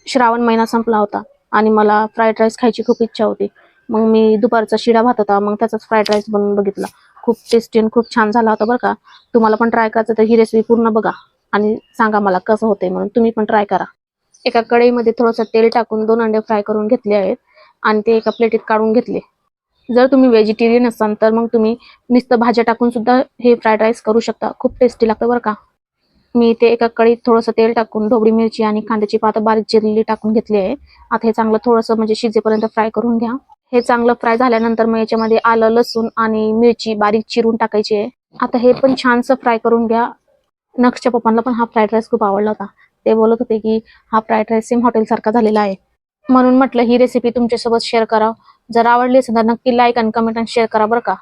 श्रावण महिना संपला होता आणि मला फ्राईड राईस खायची खूप इच्छा होती. मग मी दुपारचा शिळा भात होता, मग त्याचाच फ्राईड राईस बनवून बघितला. खूप टेस्टी आणि खूप छान झाला होता बरं का. तुम्हाला पण ट्राय करायचं तर ही रेसिपी पूर्ण बघा आणि सांगा मला कसं होतंय म्हणून. तुम्ही पण ट्राय करा. एका कढईमध्ये थोडंसं तेल टाकून 2 अंडे फ्राय करून घेतले आहेत आणि ते एका प्लेटीत काढून घेतले. जर तुम्ही व्हेजिटेरियन असाल तर मग तुम्ही नुसतं भाज्या टाकून सुद्धा हे फ्राईड राईस करू शकता. खूप टेस्टी लागतं बरं का. मी ते एका कढईत थोडंसं तेल टाकून ढोबळी मिरची आणि कांद्याची पात बारीक चिरलेली टाकून घेतली आहे. आता हे चांगलं थोडंसं म्हणजे शिजेपर्यंत फ्राय करून घ्या. हे चांगलं फ्राय झाल्यानंतर मग याच्यामध्ये आलं, लसूण आणि मिरची बारीक चिरून टाकायची आहे. आता हे पण छानसं फ्राय करून घ्या. नक्षच्या पप्पांना पण हा फ्राईड राईस खूप आवडला होता. ते बोलत होते की हा फ्राईड राईस सेम हॉटेलसारखा झालेला आहे. म्हणून म्हटलं ही रेसिपी तुमच्यासोबत शेअर करावं. जर आवडली असेल तर नक्की लाईक आणि कमेंट आणि शेअर करा बरं का.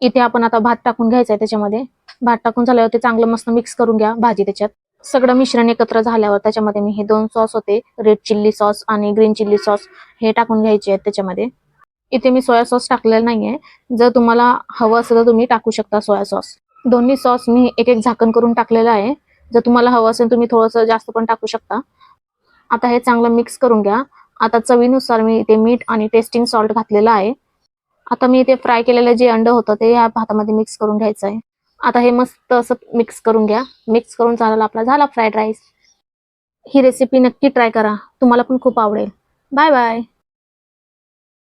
इथे आपण आता भात टाकून घ्यायचा आहे त्याच्यामध्ये. भात टाकून झाल्यावर ते चांगलं मस्त मिक्स करून घ्या भाजी त्याच्यात. सगळं मिश्रण एकत्र झाल्यावर त्याच्यामध्ये मी हे 2 सॉस होते, रेड चिल्ली सॉस आणि ग्रीन चिल्ली सॉस हे टाकून घ्यायचे आहेत त्याच्यामध्ये. इथे मी सोया सॉस टाकलेला नाहीये. जर तुम्हाला हवं असेल तर तुम्ही टाकू शकता सोया सॉस. दोन्ही सॉस मी एक झाकण करून टाकलेलं आहे. जर तुम्हाला हवं असेल तुम्ही थोडंसं जास्त पण टाकू शकता. आता हे चांगलं मिक्स करून घ्या. आता चवीनुसार मी इथे मीठ आणि टेस्टिंग सॉल्ट घातलेलं आहे. आता मी इथे फ्राय केलेलं जे अंड होतं ते या भातामध्ये मिक्स करून घ्यायचं आहे. आता हे मस्त असं मिक्स करून घ्या. मिक्स करून झाला आपला झाला फ्राईड राईस. ही रेसिपी नक्की ट्राय करा. तुम्हाला पण खूप आवडेल. Bye bye.